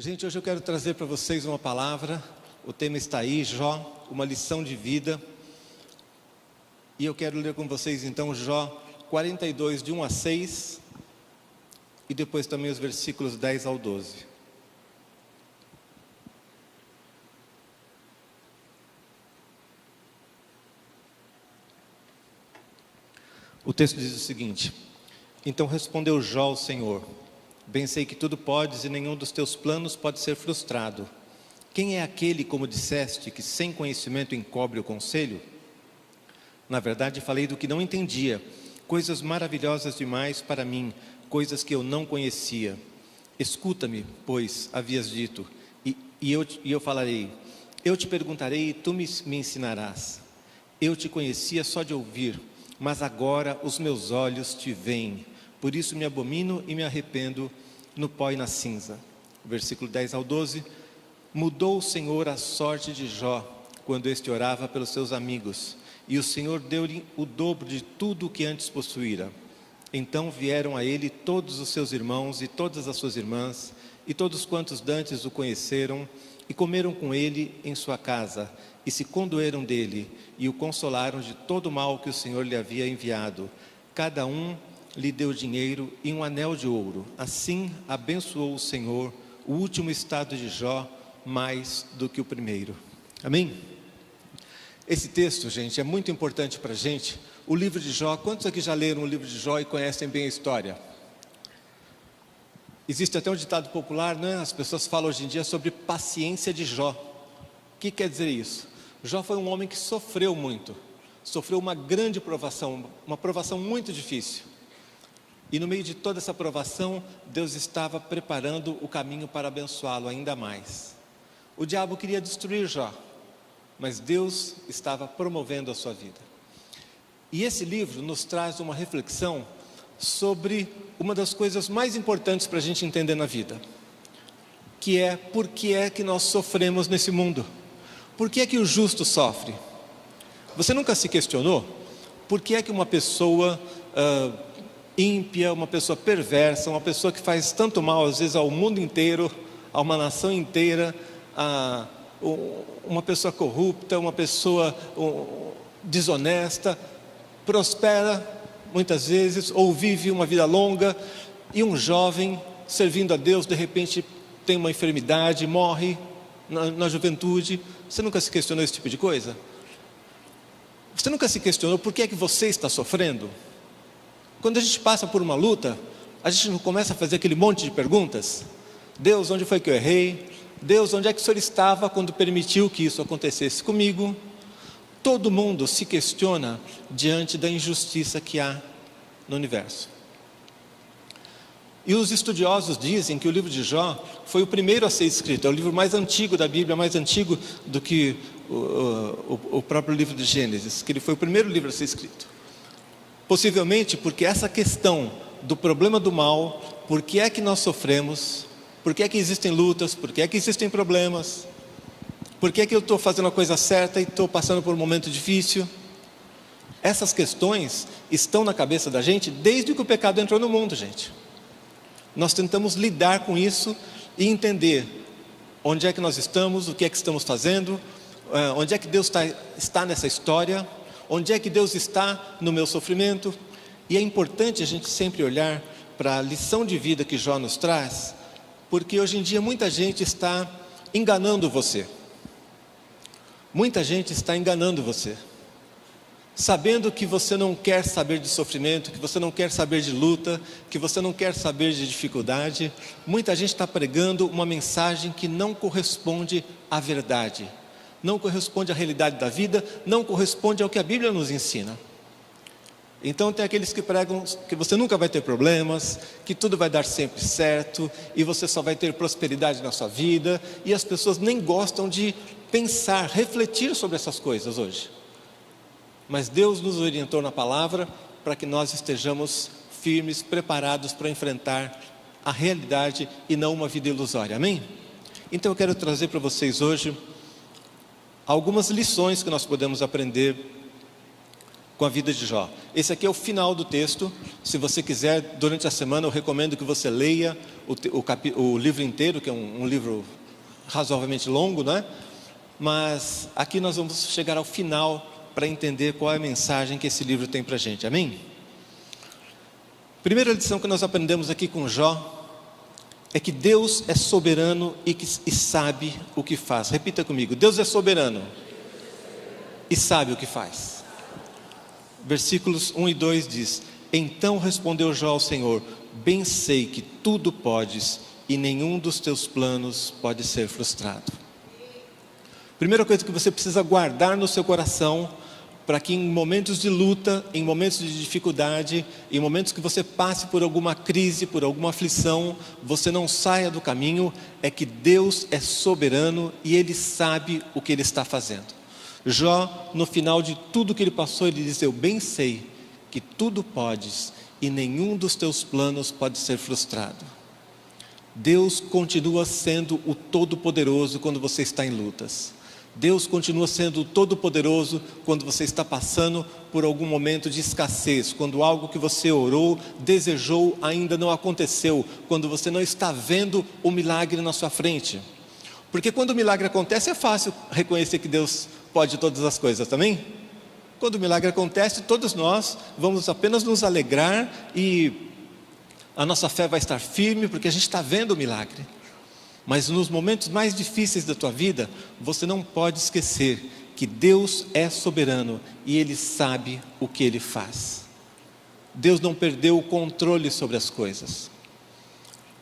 Gente, hoje eu quero trazer para vocês uma palavra. O tema está aí, Jó, uma lição de vida. E eu quero ler com vocês então Jó 42, de 1 a 6. E depois também os versículos 10 ao 12. O texto diz o seguinte: Então respondeu Jó ao Senhor: Bem sei que tudo podes e nenhum dos teus planos pode ser frustrado. Quem é aquele, como disseste, que sem conhecimento encobre o conselho? Na verdade falei do que não entendia, coisas maravilhosas demais para mim, coisas que eu não conhecia. Escuta-me, pois, havias dito, e eu falarei. Eu te perguntarei e tu me ensinarás. Eu te conhecia só de ouvir, mas agora os meus olhos te veem. Por isso me abomino e me arrependo no pó e na cinza. Versículo 10 ao 12. Mudou o Senhor a sorte de Jó, quando este orava pelos seus amigos, e o Senhor deu-lhe o dobro de tudo o que antes possuíra. Então vieram a ele todos os seus irmãos e todas as suas irmãs, e todos quantos dantes o conheceram, e comeram com ele em sua casa, e se condoeram dele, e o consolaram de todo o mal que o Senhor lhe havia enviado. Cada um lhe deu dinheiro e um anel de ouro. Assim abençoou o Senhor o último estado de Jó mais do que o primeiro. Amém? Esse texto, gente, é muito importante para a gente. O livro de Jó, quantos aqui já leram o livro de Jó e conhecem bem a história? Existe até um ditado popular, né? As pessoas falam hoje em dia sobre paciência de Jó. O que quer dizer isso? Jó foi um homem que sofreu muito, sofreu uma grande provação, uma provação muito difícil. E no meio de toda essa provação, Deus estava preparando o caminho para abençoá-lo ainda mais. O diabo queria destruir Jó, mas Deus estava promovendo a sua vida. E esse livro nos traz uma reflexão sobre uma das coisas mais importantes para a gente entender na vida, que é por que é que nós sofremos nesse mundo? Por que é que o justo sofre? Você nunca se questionou por que é que uma pessoa ímpia, uma pessoa perversa, uma pessoa que faz tanto mal às vezes ao mundo inteiro, a uma nação inteira, uma pessoa corrupta, uma pessoa desonesta, prospera muitas vezes ou vive uma vida longa, e um jovem servindo a Deus de repente tem uma enfermidade, morre na juventude? Você nunca se questionou esse tipo de coisa? Você nunca se questionou por que é que você está sofrendo? Quando a gente passa por uma luta, a gente não começa a fazer aquele monte de perguntas? Deus, onde foi que eu errei? Deus, onde é que o Senhor estava quando permitiu que isso acontecesse comigo? Todo mundo se questiona diante da injustiça que há no universo. E os estudiosos dizem que o livro de Jó foi o primeiro a ser escrito. É o livro mais antigo da Bíblia, mais antigo do que o próprio livro de Gênesis, que ele foi o primeiro livro a ser escrito. Possivelmente porque essa questão do problema do mal, por que é que nós sofremos, por que é que existem lutas, por que é que existem problemas, por que é que eu estou fazendo a coisa certa e estou passando por um momento difícil. Essas questões estão na cabeça da gente desde que o pecado entrou no mundo, gente. Nós tentamos lidar com isso e entender onde é que nós estamos, o que é que estamos fazendo, onde é que Deus está nessa história, onde é que Deus está no meu sofrimento. E é importante a gente sempre olhar para a lição de vida que Jó nos traz, porque hoje em dia muita gente está enganando você. Muita gente está enganando você, sabendo que você não quer saber de sofrimento, que você não quer saber de luta, que você não quer saber de dificuldade. Muita gente está pregando uma mensagem que não corresponde à verdade, não corresponde à realidade da vida, não corresponde ao que a Bíblia nos ensina. Então tem aqueles que pregam que você nunca vai ter problemas, que tudo vai dar sempre certo, e você só vai ter prosperidade na sua vida, e as pessoas nem gostam de pensar, refletir sobre essas coisas hoje. Mas Deus nos orientou na palavra para que nós estejamos firmes, preparados para enfrentar a realidade e não uma vida ilusória, amém? Então eu quero trazer para vocês hoje algumas lições que nós podemos aprender com a vida de Jó. Esse aqui é o final do texto. Se você quiser, durante a semana, eu recomendo que você leia o livro inteiro, que é um livro razoavelmente longo, né? Mas aqui nós vamos chegar ao final para entender qual é a mensagem que esse livro tem para a gente. Amém? Primeira lição que nós aprendemos aqui com Jó é que Deus é soberano e sabe o que faz. Repita comigo: Deus é soberano e sabe o que faz. Versículos 1 e 2 diz: Então respondeu Jó ao Senhor: Bem sei que tudo podes e nenhum dos teus planos pode ser frustrado. Primeira coisa que você precisa guardar no seu coração, para que em momentos de luta, em momentos de dificuldade, em momentos que você passe por alguma crise, por alguma aflição, você não saia do caminho, é que Deus é soberano e Ele sabe o que Ele está fazendo. Jó, no final de tudo que ele passou, ele diz: eu bem sei que tudo podes e nenhum dos teus planos pode ser frustrado. Deus continua sendo o Todo-Poderoso quando você está em lutas. Deus continua sendo o Todo-Poderoso quando você está passando por algum momento de escassez, quando algo que você orou, desejou, ainda não aconteceu, quando você não está vendo o milagre na sua frente. Porque quando o milagre acontece, é fácil reconhecer que Deus pode todas as coisas, também? Quando o milagre acontece, todos nós vamos apenas nos alegrar e a nossa fé vai estar firme, porque a gente está vendo o milagre. Mas nos momentos mais difíceis da tua vida, você não pode esquecer que Deus é soberano e Ele sabe o que Ele faz. Deus não perdeu o controle sobre as coisas.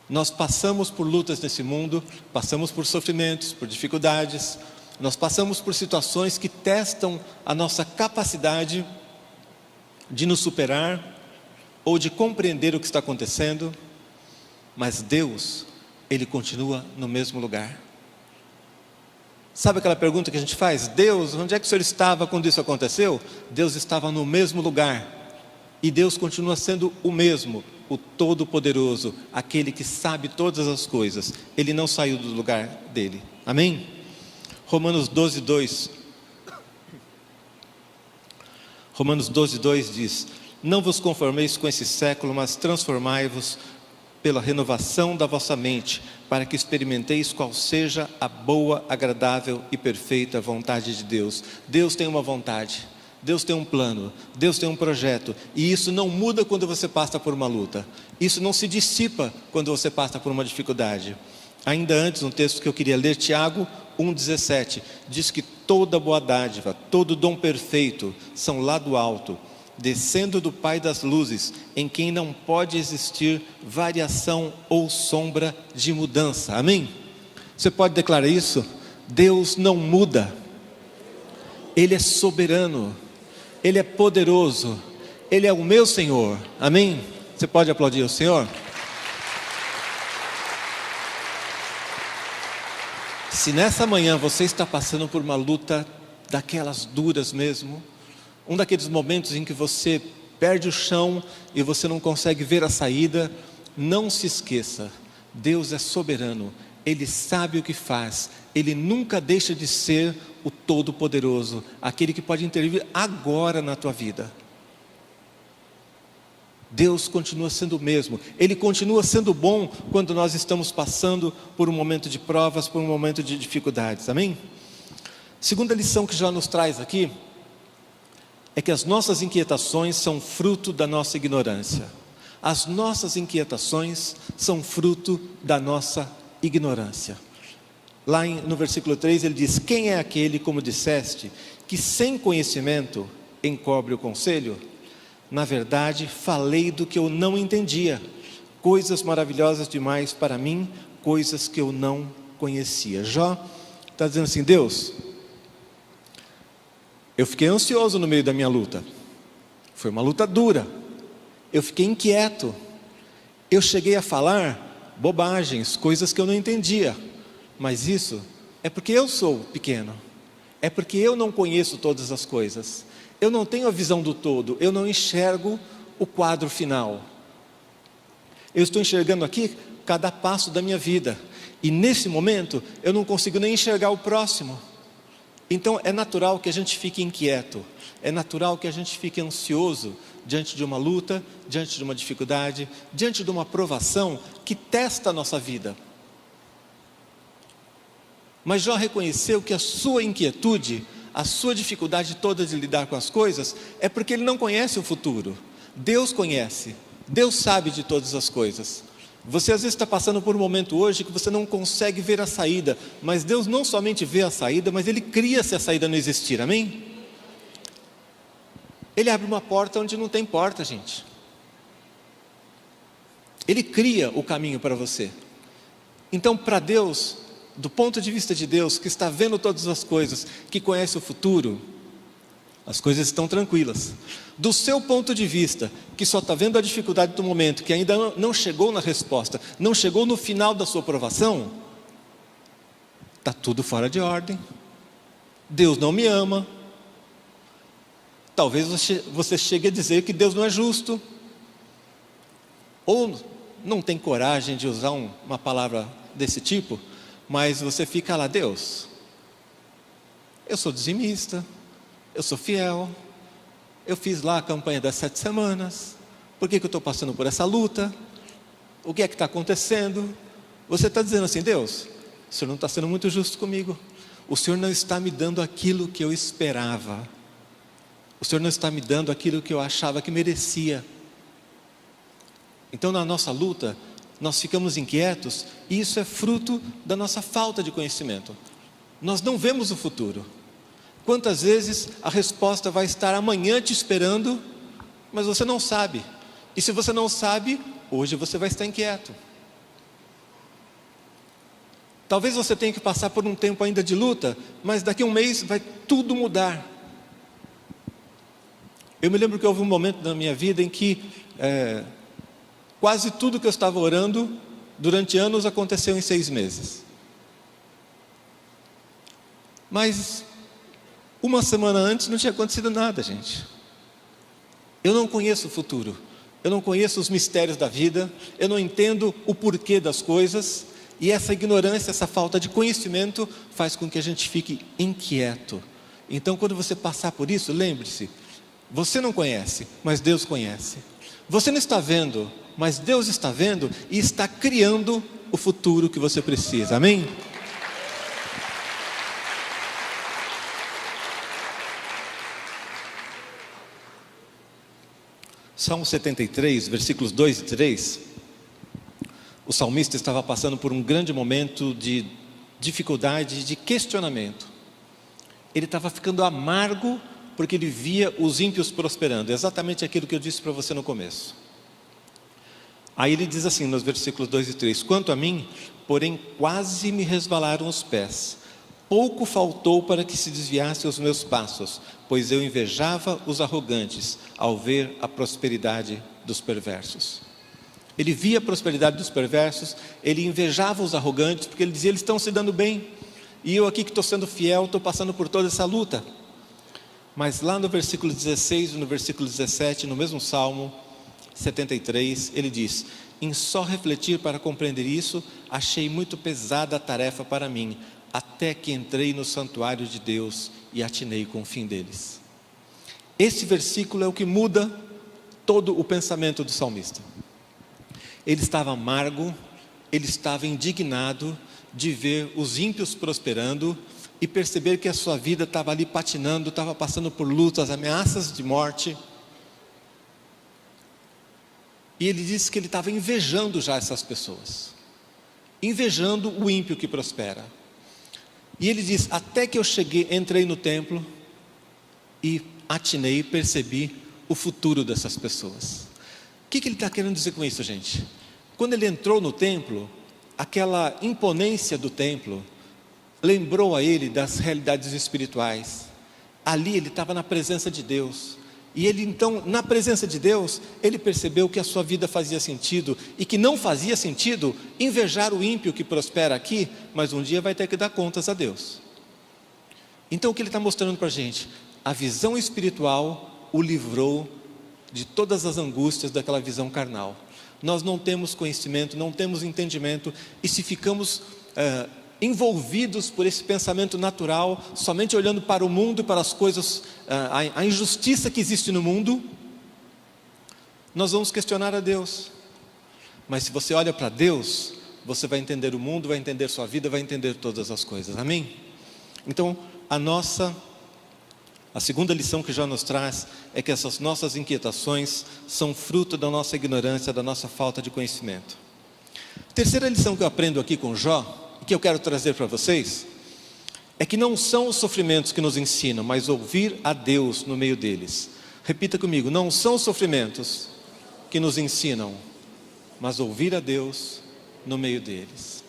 Nós passamos por lutas nesse mundo, passamos por sofrimentos, por dificuldades, nós passamos por situações que testam a nossa capacidade de nos superar ou de compreender o que está acontecendo, mas Deus, Ele continua no mesmo lugar. Sabe aquela pergunta que a gente faz? Deus, onde é que o Senhor estava quando isso aconteceu? Deus estava no mesmo lugar. E Deus continua sendo o mesmo, o Todo-Poderoso, aquele que sabe todas as coisas. Ele não saiu do lugar dele. Amém? Romanos 12:2. Romanos 12:2 diz: Não vos conformeis com esse século, mas transformai-vos pela renovação da vossa mente, para que experimenteis qual seja a boa, agradável e perfeita vontade de Deus. Deus tem uma vontade, Deus tem um plano, Deus tem um projeto, e isso não muda quando você passa por uma luta, isso não se dissipa quando você passa por uma dificuldade. Ainda antes, um texto que eu queria ler, Tiago 1,17, diz que toda boa dádiva, todo dom perfeito são lá do alto, descendo do Pai das luzes, em quem não pode existir variação ou sombra de mudança. Amém? Você pode declarar isso? Deus não muda, Ele é soberano, Ele é poderoso, Ele é o meu Senhor. Amém? Você pode aplaudir o Senhor? Se nessa manhã você está passando por uma luta daquelas duras mesmo, um daqueles momentos em que você perde o chão e você não consegue ver a saída, não se esqueça, Deus é soberano, Ele sabe o que faz, Ele nunca deixa de ser o Todo-Poderoso, aquele que pode intervir agora na tua vida. Deus continua sendo o mesmo, Ele continua sendo bom quando nós estamos passando por um momento de provas, por um momento de dificuldades. Amém? Segunda lição que Jó nos traz aqui é que as nossas inquietações são fruto da nossa ignorância. As nossas inquietações são fruto da nossa ignorância. Lá no versículo 3 ele diz: quem é aquele, como disseste, que sem conhecimento encobre o conselho? Na verdade, falei do que eu não entendia, coisas maravilhosas demais para mim, coisas que eu não conhecia. Jó está dizendo assim: Deus, eu fiquei ansioso no meio da minha luta, foi uma luta dura, eu fiquei inquieto, eu cheguei a falar bobagens, coisas que eu não entendia, mas isso é porque eu sou pequeno, é porque eu não conheço todas as coisas, eu não tenho a visão do todo, eu não enxergo o quadro final. Eu estou enxergando aqui cada passo da minha vida, e nesse momento eu não consigo nem enxergar o próximo. Então é natural que a gente fique inquieto, é natural que a gente fique ansioso diante de uma luta, diante de uma dificuldade, diante de uma provação que testa a nossa vida. Mas Jó reconheceu que a sua inquietude, a sua dificuldade toda de lidar com as coisas, é porque ele não conhece o futuro. Deus conhece, Deus sabe de todas as coisas. Você às vezes está passando por um momento hoje que você não consegue ver a saída, mas Deus não somente vê a saída, mas Ele cria se a saída não existir, amém? Ele abre uma porta onde não tem porta, gente. Ele cria o caminho para você. Então, para Deus, do ponto de vista de Deus, que está vendo todas as coisas, que conhece o futuro, as coisas estão tranquilas. Do seu ponto de vista, que só está vendo a dificuldade do momento, que ainda não chegou na resposta, não chegou no final da sua provação, está tudo fora de ordem. Deus não me ama. Talvez você chegue a dizer que Deus não é justo, ou não tem coragem de usar uma palavra desse tipo, mas você fica lá: Deus, eu sou dizimista, eu sou fiel, eu fiz lá a campanha das 7 semanas, por que eu estou passando por essa luta? O que é que está acontecendo? Você está dizendo assim: Deus, o Senhor não está sendo muito justo comigo, o Senhor não está me dando aquilo que eu esperava, o Senhor não está me dando aquilo que eu achava que merecia. Então, na nossa luta, nós ficamos inquietos, e isso é fruto da nossa falta de conhecimento. Nós não vemos o futuro. Quantas vezes a resposta vai estar amanhã te esperando, mas você não sabe. E se você não sabe, hoje você vai estar inquieto. Talvez você tenha que passar por um tempo ainda de luta, mas daqui a um mês vai tudo mudar. Eu me lembro que houve um momento na minha vida em que quase tudo que eu estava orando durante anos aconteceu em 6 meses. Mas uma semana antes não tinha acontecido nada, gente. Eu não conheço o futuro, eu não conheço os mistérios da vida, eu não entendo o porquê das coisas, e essa ignorância, essa falta de conhecimento faz com que a gente fique inquieto. Então, quando você passar por isso, lembre-se, você não conhece, mas Deus conhece. Você não está vendo, mas Deus está vendo e está criando o futuro que você precisa, amém? Salmo 73, versículos 2 e 3, o salmista estava passando por um grande momento de dificuldade, de questionamento. Ele estava ficando amargo porque ele via os ímpios prosperando, exatamente aquilo que eu disse para você no começo. Aí ele diz assim nos versículos 2 e 3: quanto a mim, porém quase me resvalaram os pés, pouco faltou para que se desviassem os meus passos, pois eu invejava os arrogantes ao ver a prosperidade dos perversos. Ele via a prosperidade dos perversos, ele invejava os arrogantes, porque ele dizia: eles estão se dando bem, e eu aqui que estou sendo fiel, estou passando por toda essa luta. Mas lá no versículo 16 e no versículo 17, no mesmo Salmo 73, ele diz: em só refletir para compreender isso, achei muito pesada a tarefa para mim, até que entrei no santuário de Deus e atinei com o fim deles. Esse versículo é o que muda todo o pensamento do salmista. Ele estava amargo, ele estava indignado de ver os ímpios prosperando e perceber que a sua vida estava ali patinando, estava passando por lutas, ameaças de morte. E ele disse que ele estava invejando já essas pessoas, invejando o ímpio que prospera. E ele diz: até que eu entrei no templo e atinei, percebi o futuro dessas pessoas. O que ele está querendo dizer com isso, gente? Quando ele entrou no templo, aquela imponência do templo lembrou a ele das realidades espirituais. Ali ele estava na presença de Deus, e ele então, na presença de Deus, ele percebeu que a sua vida fazia sentido, e que não fazia sentido invejar o ímpio que prospera aqui, mas um dia vai ter que dar contas a Deus. Então o que ele está mostrando para a gente? A visão espiritual o livrou de todas as angústias daquela visão carnal. Nós não temos conhecimento, não temos entendimento, e se ficamos envolvidos por esse pensamento natural, somente olhando para o mundo e para as coisas, a injustiça que existe no mundo, nós vamos questionar a Deus. Mas se você olha para Deus, você vai entender o mundo, vai entender sua vida, vai entender todas as coisas, amém? Então, a segunda lição que Jó nos traz é que essas nossas inquietações são fruto da nossa ignorância, da nossa falta de conhecimento. A terceira lição que eu aprendo aqui com Jó, e que eu quero trazer para vocês, é que não são os sofrimentos que nos ensinam, mas ouvir a Deus no meio deles. Repita comigo: não são os sofrimentos que nos ensinam, mas ouvir a Deus no meio deles.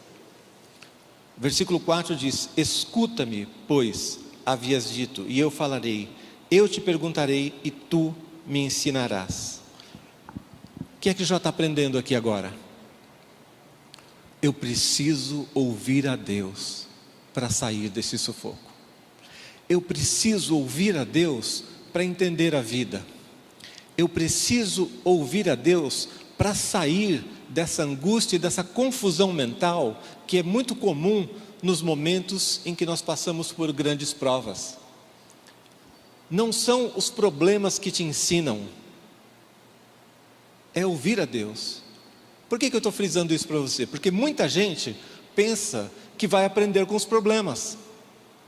Versículo 4 diz: escuta-me, pois havias dito, e eu falarei, eu te perguntarei e tu me ensinarás. O que é que Jó está aprendendo aqui agora? Eu preciso ouvir a Deus para sair desse sufoco. Eu preciso ouvir a Deus para entender a vida. Eu preciso ouvir a Deus para sair dessa angústia e dessa confusão mental que é muito comum nos momentos em que nós passamos por grandes provas. Não são os problemas que te ensinam, é ouvir a Deus. Por que eu estou frisando isso para você? Porque muita gente pensa que vai aprender com os problemas.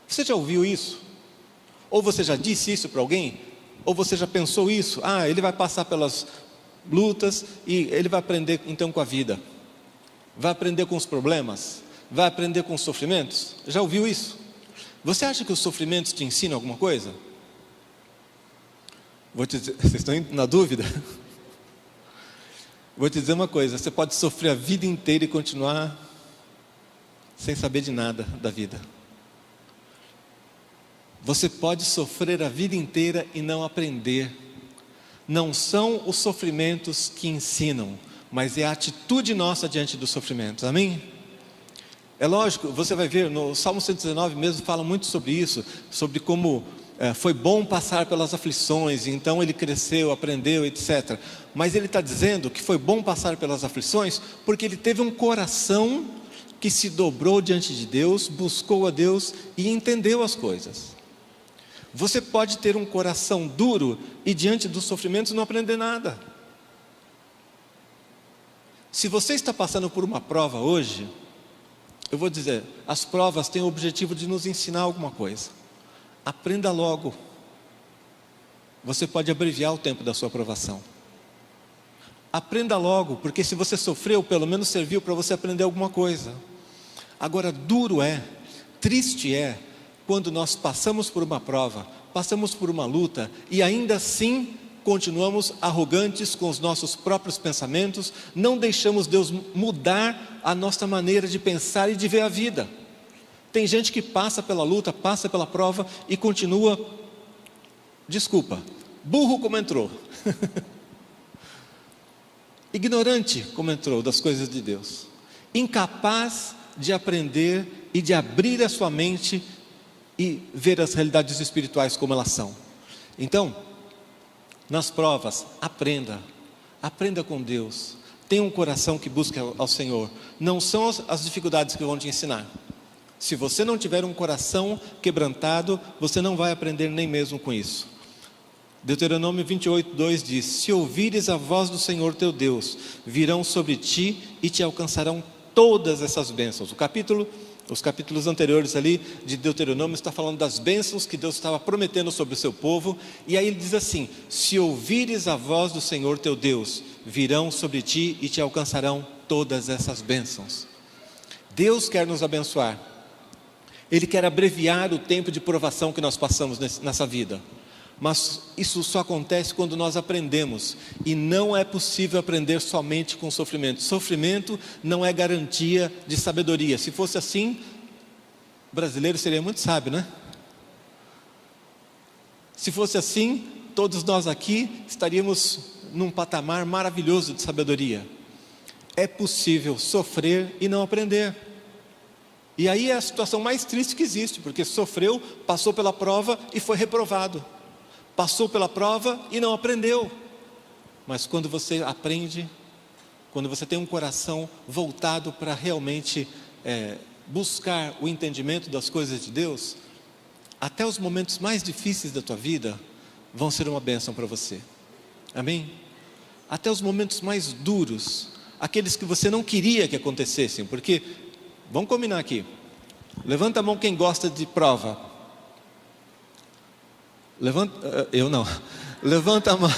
Você já ouviu isso? Ou você já disse isso para alguém? Ou você já pensou isso? Ele vai passar pelas lutas e ele vai aprender então com a vida. Vai aprender com os problemas? Vai aprender com os sofrimentos? Já ouviu isso? Você acha que os sofrimentos te ensinam alguma coisa? Vou te dizer, vocês estão na dúvida? Vou te dizer uma coisa: você pode sofrer a vida inteira e continuar sem saber de nada da vida. Você pode sofrer a vida inteira e não aprender. Não são os sofrimentos que ensinam, mas é a atitude nossa diante dos sofrimentos, amém? É lógico, você vai ver, no Salmo 119 mesmo fala muito sobre isso, sobre como foi bom passar pelas aflições, então ele cresceu, aprendeu, etc. Mas ele está dizendo que foi bom passar pelas aflições, porque ele teve um coração que se dobrou diante de Deus, buscou a Deus e entendeu as coisas. Você pode ter um coração duro e diante dos sofrimentos não aprender nada. Se você está passando por uma prova hoje, eu vou dizer, as provas têm o objetivo de nos ensinar alguma coisa. Aprenda logo. Você pode abreviar o tempo da sua aprovação. Aprenda logo, porque se você sofreu, pelo menos serviu para você aprender alguma coisa. Agora, duro triste é, quando nós passamos por uma prova, passamos por uma luta, e ainda assim continuamos arrogantes com os nossos próprios pensamentos, não deixamos Deus mudar a nossa maneira de pensar e de ver a vida. Tem gente que passa pela luta, passa pela prova e continua, burro como entrou, ignorante como entrou das coisas de Deus, incapaz de aprender e de abrir a sua mente e ver as realidades espirituais como elas são. Então, nas provas, aprenda com Deus, tenha um coração que busca ao Senhor. Não são as dificuldades que vão te ensinar. Se você não tiver um coração quebrantado, você não vai aprender nem mesmo com isso. Deuteronômio 28:2 diz: se ouvires a voz do Senhor teu Deus, virão sobre ti e te alcançarão todas essas bênçãos. Os capítulos anteriores ali de Deuteronômio está falando das bênçãos que Deus estava prometendo sobre o seu povo, e aí ele diz assim: se ouvires a voz do Senhor teu Deus, virão sobre ti e te alcançarão todas essas bênçãos. Deus quer nos abençoar, Ele quer abreviar o tempo de provação que nós passamos nessa vida, mas isso só acontece quando nós aprendemos, e não é possível aprender somente com sofrimento. Sofrimento não é garantia de sabedoria. Se fosse assim, o brasileiro seria muito sábio, né? Se fosse assim, todos nós aqui estaríamos num patamar maravilhoso de sabedoria. É possível sofrer e não aprender. E aí é a situação mais triste que existe, porque sofreu, passou pela prova e foi reprovado. Passou pela prova e não aprendeu. Mas quando você aprende, quando você tem um coração voltado para realmente buscar o entendimento das coisas de Deus, até os momentos mais difíceis da tua vida vão ser uma bênção para você. Amém? Até os momentos mais duros, aqueles que você não queria que acontecessem, porque, vamos combinar aqui, levanta a mão quem gosta de prova. Eu não, levanta a mão,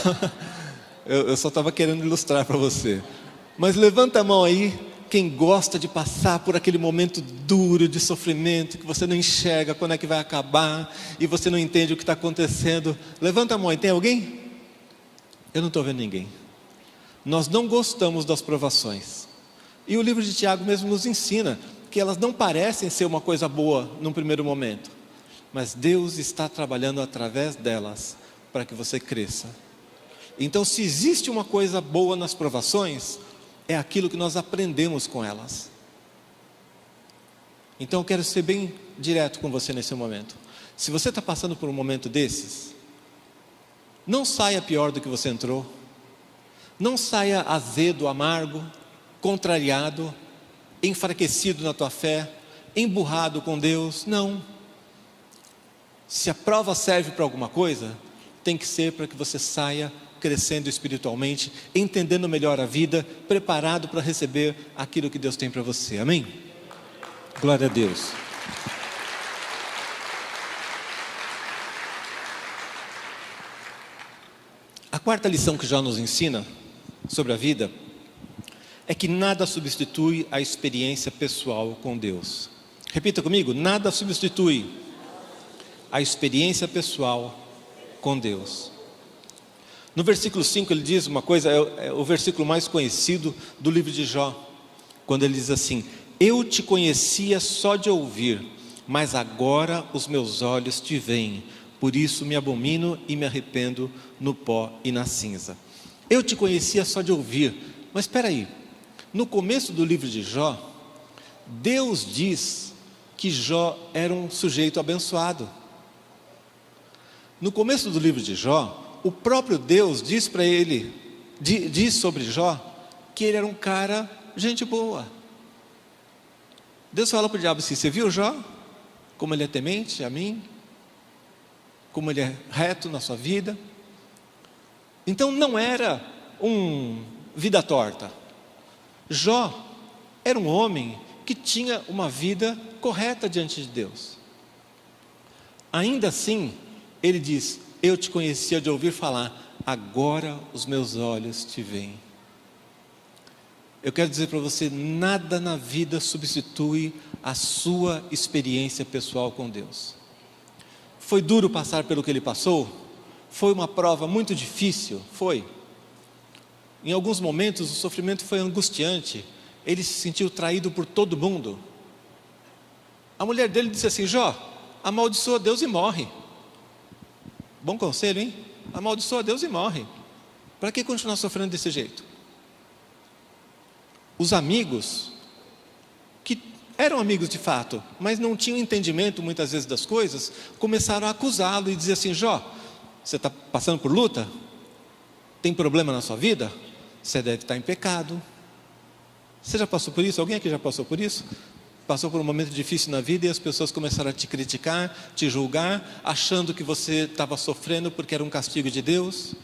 eu só estava querendo ilustrar para você, mas levanta a mão aí, quem gosta de passar por aquele momento duro de sofrimento, que você não enxerga quando é que vai acabar, e você não entende o que está acontecendo. Levanta a mão aí, tem alguém? Eu não estou vendo ninguém. Nós não gostamos das provações, e o livro de Tiago mesmo nos ensina que elas não parecem ser uma coisa boa num primeiro momento, mas Deus está trabalhando através delas para que você cresça. Então, se existe uma coisa boa nas provações, é aquilo que nós aprendemos com elas. Então eu quero ser bem direto com você nesse momento. Se você está passando por um momento desses, não saia pior do que você entrou. Não saia azedo, amargo, contrariado, enfraquecido na tua fé, emburrado com Deus. Não. Se a prova serve para alguma coisa, tem que ser para que você saia crescendo espiritualmente, entendendo melhor a vida, preparado para receber aquilo que Deus tem para você. Amém? Glória a Deus. A quarta lição que Jó nos ensina sobre a vida é que nada substitui a experiência pessoal com Deus. Repita comigo: nada substitui a experiência pessoal com Deus. No versículo 5 ele diz uma coisa, é o versículo mais conhecido do livro de Jó, quando ele diz assim: eu te conhecia só de ouvir, mas agora os meus olhos te veem, por isso me abomino e me arrependo no pó e na cinza. Eu te conhecia só de ouvir, mas espera aí, no começo do livro de Jó, Deus diz que Jó era um sujeito abençoado. No começo do livro de Jó, o próprio Deus diz para ele, diz sobre Jó, que ele era um cara, gente boa. Deus fala para o diabo assim: você viu Jó? Como ele é temente a mim? Como ele é reto na sua vida? Então não era um vida torta. Jó era um homem que tinha uma vida correta diante de Deus. Ainda assim, ele diz: eu te conhecia de ouvir falar, agora os meus olhos te veem. Eu quero dizer para você, nada na vida substitui a sua experiência pessoal com Deus. Foi duro passar pelo que ele passou? Foi uma prova muito difícil? Foi. Em alguns momentos o sofrimento foi angustiante, ele se sentiu traído por todo mundo. A mulher dele disse assim: Jó, amaldiçoa Deus e morre. Bom conselho, hein? Amaldiçoa Deus e morre. Para que continuar sofrendo desse jeito? Os amigos, que eram amigos de fato, mas não tinham entendimento muitas vezes das coisas, começaram a acusá-lo e dizer assim: Jó, você está passando por luta? Tem problema na sua vida? Você deve estar em pecado. Você já passou por isso? Alguém aqui já passou por isso? Passou por um momento difícil na vida e as pessoas começaram a te criticar, te julgar, achando que você estava sofrendo porque era um castigo de Deus.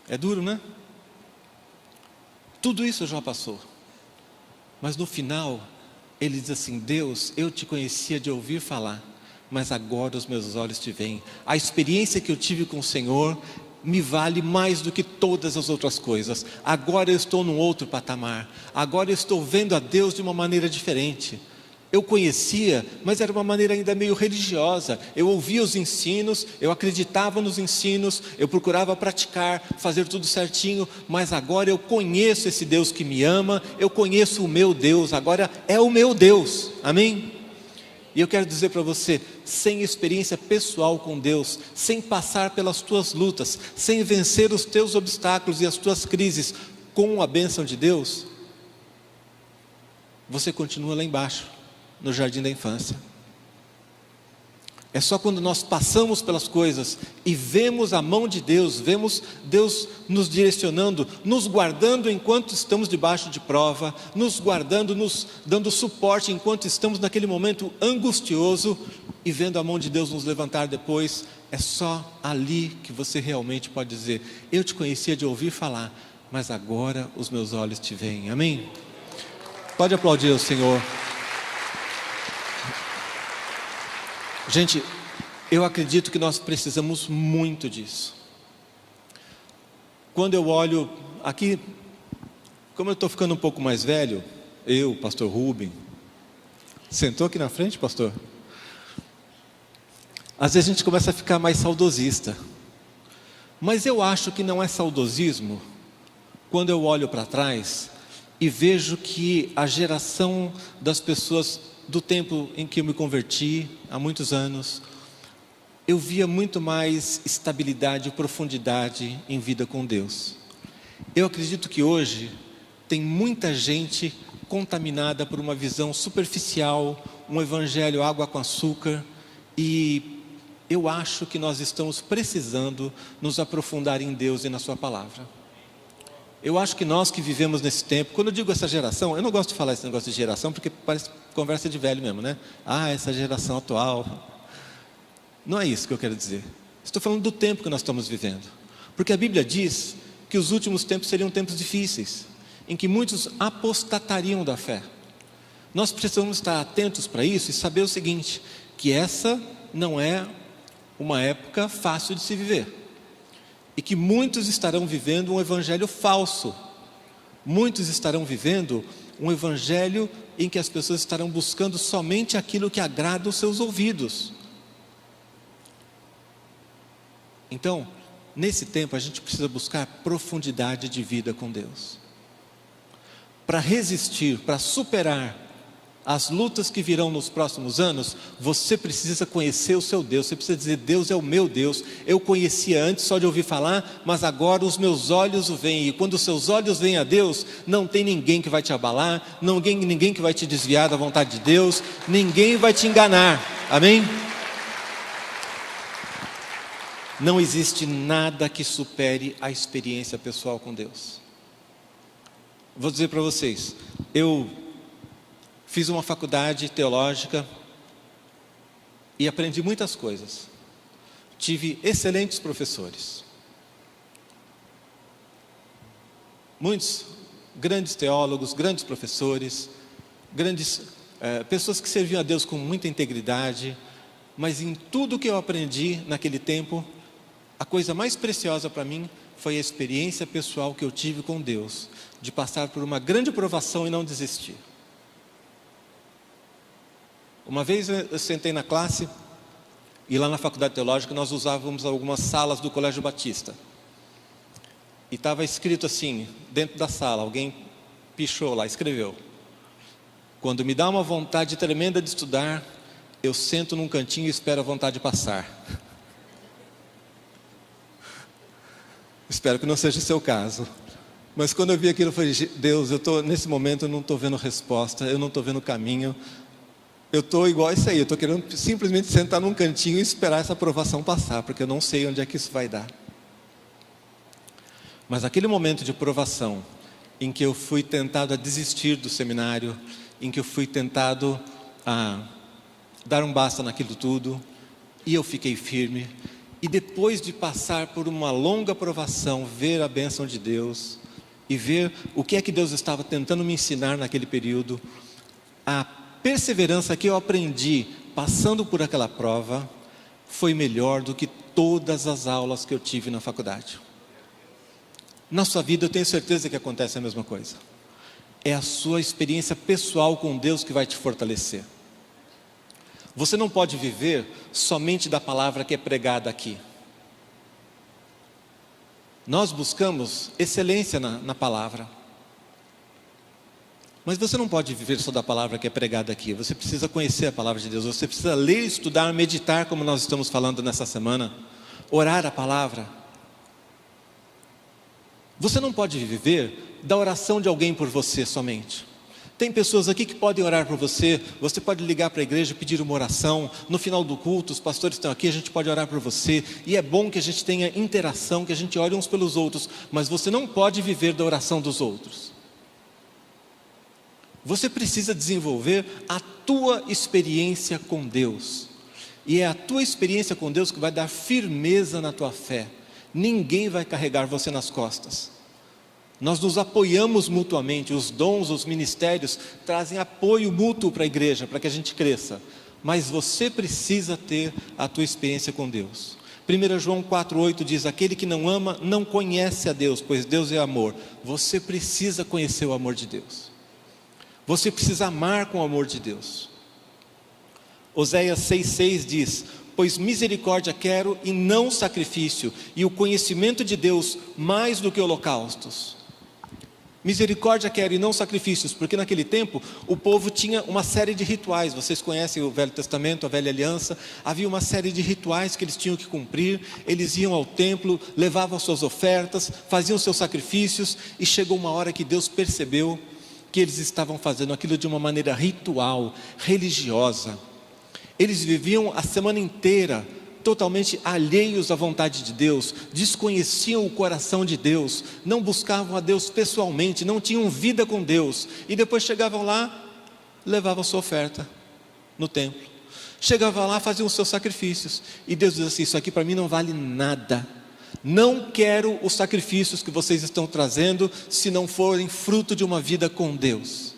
É duro, né? Tudo isso já passou. Mas no final, ele diz assim: Deus, eu te conhecia de ouvir falar, mas agora os meus olhos te veem. A experiência que eu tive com o Senhor me vale mais do que todas as outras coisas. Agora eu estou num outro patamar. Agora eu estou vendo a Deus de uma maneira diferente. Eu conhecia, mas era uma maneira ainda meio religiosa. Eu ouvia os ensinos, eu acreditava nos ensinos, eu procurava praticar, fazer tudo certinho, mas agora eu conheço esse Deus que me ama, eu conheço o meu Deus, agora é o meu Deus. Amém? E eu quero dizer para você, sem experiência pessoal com Deus, sem passar pelas tuas lutas, sem vencer os teus obstáculos e as tuas crises com a bênção de Deus, você continua lá embaixo, no jardim da infância. É só quando nós passamos pelas coisas e vemos a mão de Deus, vemos Deus nos direcionando, nos guardando enquanto estamos debaixo de prova, nos guardando, nos dando suporte enquanto estamos naquele momento angustioso e vendo a mão de Deus nos levantar depois. É só ali que você realmente pode dizer: eu te conhecia de ouvir falar, mas agora os meus olhos te veem. Amém? Pode aplaudir o Senhor. Gente, eu acredito que nós precisamos muito disso. Quando eu olho aqui, como eu estou ficando um pouco mais velho, eu, pastor Rubem, sentou aqui na frente, pastor? Às vezes a gente começa a ficar mais saudosista. Mas eu acho que não é saudosismo quando eu olho para trás e vejo que a geração das pessoas do tempo em que eu me converti, há muitos anos, eu via muito mais estabilidade e profundidade em vida com Deus. Eu acredito que hoje tem muita gente contaminada por uma visão superficial, um evangelho água com açúcar, e eu acho que nós estamos precisando nos aprofundar em Deus e na sua palavra. Eu acho que nós que vivemos nesse tempo, quando eu digo essa geração, eu não gosto de falar esse negócio de geração, porque parece conversa de velho mesmo, né? Essa geração atual. Não é isso que eu quero dizer. Estou falando do tempo que nós estamos vivendo. Porque a Bíblia diz que os últimos tempos seriam tempos difíceis, em que muitos apostatariam da fé. Nós precisamos estar atentos para isso e saber o seguinte, que essa não é uma época fácil de se viver. E que muitos estarão vivendo um evangelho falso. Muitos estarão vivendo um evangelho em que as pessoas estarão buscando somente aquilo que agrada os seus ouvidos. Então, nesse tempo a gente precisa buscar profundidade de vida com Deus. Para resistir, para superar as lutas que virão nos próximos anos, você precisa conhecer o seu Deus. Você precisa dizer: Deus é o meu Deus. Eu conhecia antes só de ouvir falar, mas agora os meus olhos o veem. E quando os seus olhos veem a Deus, não tem ninguém que vai te abalar, ninguém que vai te desviar da vontade de Deus, ninguém vai te enganar. Amém? Não existe nada que supere a experiência pessoal com Deus. Vou dizer para vocês, eu fiz uma faculdade teológica e aprendi muitas coisas. Tive excelentes professores. Muitos grandes teólogos, grandes professores, pessoas que serviam a Deus com muita integridade. Mas em tudo que eu aprendi naquele tempo, a coisa mais preciosa para mim foi a experiência pessoal que eu tive com Deus, de passar por uma grande provação e não desistir. Uma vez eu sentei na classe, e lá na faculdade teológica nós usávamos algumas salas do Colégio Batista. E estava escrito assim, dentro da sala, alguém pichou lá, escreveu: quando me dá uma vontade tremenda de estudar, eu sento num cantinho e espero a vontade passar. Espero que não seja o seu caso. Mas quando eu vi aquilo, eu falei: Deus, nesse momento eu não estou vendo resposta, eu não estou vendo caminho. Eu estou igual a isso aí, eu estou querendo simplesmente sentar num cantinho e esperar essa aprovação passar, porque eu não sei onde é que isso vai dar. Mas aquele momento de provação, em que eu fui tentado a desistir do seminário, em que eu fui tentado a dar um basta naquilo tudo, e eu fiquei firme, e depois de passar por uma longa provação, ver a bênção de Deus, e ver o que é que Deus estava tentando me ensinar naquele período, a perseverança que eu aprendi passando por aquela prova, foi melhor do que todas as aulas que eu tive na faculdade. Na sua vida eu tenho certeza que acontece a mesma coisa. É a sua experiência pessoal com Deus que vai te fortalecer. Você não pode viver somente da palavra que é pregada aqui. Nós buscamos excelência na palavra. Mas você não pode viver só da palavra que é pregada aqui. Você precisa conhecer a palavra de Deus. Você precisa ler, estudar, meditar, como nós estamos falando nessa semana. Orar a palavra. Você não pode viver da oração de alguém por você somente. Tem pessoas aqui que podem orar por você. Você pode ligar para a igreja, pedir uma oração. No final do culto, os pastores estão aqui, a gente pode orar por você. E é bom que a gente tenha interação, que a gente ore uns pelos outros. Mas você não pode viver da oração dos outros. Você precisa desenvolver a tua experiência com Deus. E é a tua experiência com Deus que vai dar firmeza na tua fé. Ninguém vai carregar você nas costas. Nós nos apoiamos mutuamente. Os dons, os ministérios trazem apoio mútuo para a igreja, para que a gente cresça. Mas você precisa ter a tua experiência com Deus. 1 João 4,8 diz: aquele que não ama não conhece a Deus, pois Deus é amor. Você precisa conhecer o amor de Deus. Você precisa amar com o amor de Deus. Oséias 6,6 diz: pois misericórdia quero e não sacrifício, e o conhecimento de Deus mais do que holocaustos. Misericórdia quero e não sacrifícios, porque naquele tempo o povo tinha uma série de rituais. Vocês conhecem o Velho Testamento, a Velha Aliança. Havia uma série de rituais que eles tinham que cumprir. Eles iam ao templo, levavam suas ofertas, faziam seus sacrifícios, e chegou uma hora que Deus percebeu que eles estavam fazendo aquilo de uma maneira ritual, religiosa. Eles viviam a semana inteira totalmente alheios à vontade de Deus, desconheciam o coração de Deus, não buscavam a Deus pessoalmente, não tinham vida com Deus, e depois chegavam lá, levavam sua oferta no templo, chegavam lá, faziam os seus sacrifícios, e Deus diz assim: isso aqui para mim não vale nada. Não quero os sacrifícios que vocês estão trazendo, se não forem fruto de uma vida com Deus.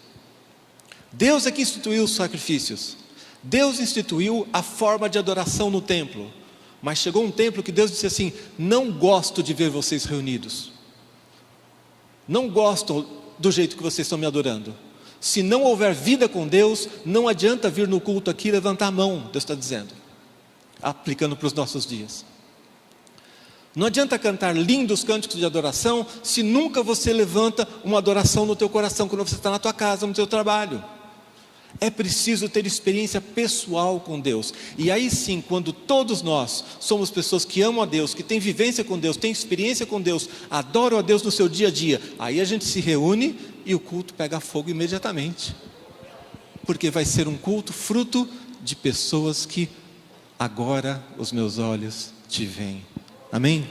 Deus é que instituiu os sacrifícios. Deus instituiu a forma de adoração no templo. Mas chegou um tempo que Deus disse assim: não gosto de ver vocês reunidos. Não gosto do jeito que vocês estão me adorando. Se não houver vida com Deus, não adianta vir no culto aqui e levantar a mão, Deus está dizendo. Aplicando para os nossos dias. Não adianta cantar lindos cânticos de adoração, se nunca você levanta uma adoração no teu coração, quando você está na tua casa, no teu trabalho. É preciso ter experiência pessoal com Deus. E aí sim, quando todos nós somos pessoas que amam a Deus, que têm vivência com Deus, têm experiência com Deus, adoram a Deus no seu dia a dia, aí a gente se reúne e o culto pega fogo imediatamente. Porque vai ser um culto fruto de pessoas que agora os meus olhos te veem. Amém?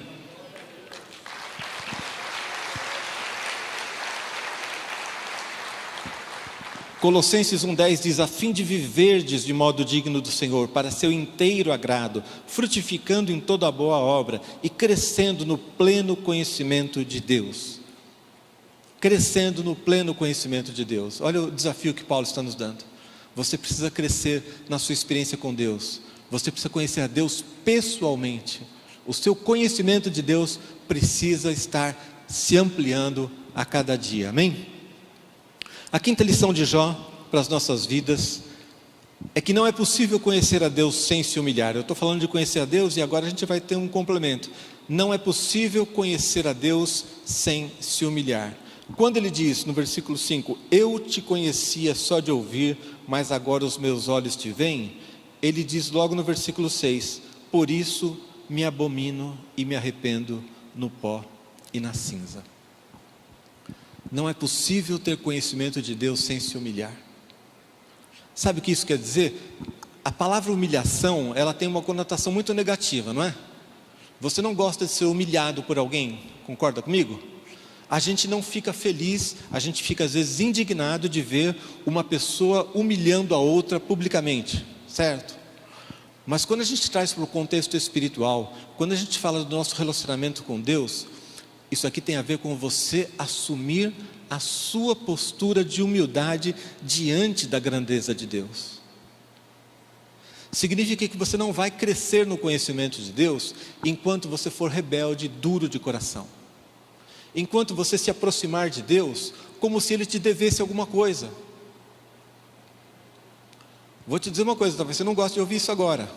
Colossenses 1,10 diz: a fim de viverdes de modo digno do Senhor, para seu inteiro agrado, frutificando em toda a boa obra e crescendo no pleno conhecimento de Deus. Crescendo no pleno conhecimento de Deus. Olha o desafio que Paulo está nos dando. Você precisa crescer na sua experiência com Deus. Você precisa conhecer a Deus pessoalmente. O seu conhecimento de Deus precisa estar se ampliando a cada dia. Amém? A quinta lição de Jó para as nossas vidas é que não é possível conhecer a Deus sem se humilhar. Eu estou falando de conhecer a Deus e agora a gente vai ter um complemento. Não é possível conhecer a Deus sem se humilhar. Quando ele diz no versículo 5: eu te conhecia só de ouvir, mas agora os meus olhos te veem, ele diz logo no versículo 6: por isso me abomino e me arrependo no pó e na cinza. Não é possível ter conhecimento de Deus sem se humilhar. Sabe o que isso quer dizer? A palavra humilhação, ela tem uma conotação muito negativa, não é? Você não gosta de ser humilhado por alguém, concorda comigo? A gente não fica feliz, a gente fica às vezes indignado de ver uma pessoa humilhando a outra publicamente, certo? Mas quando a gente traz para o contexto espiritual, quando a gente fala do nosso relacionamento com Deus, isso aqui tem a ver com você assumir a sua postura de humildade diante da grandeza de Deus. Significa que você não vai crescer no conhecimento de Deus enquanto você for rebelde, duro de coração. Enquanto você se aproximar de Deus como se Ele te devesse alguma coisa. Vou te dizer uma coisa, talvez você não goste de ouvir isso agora,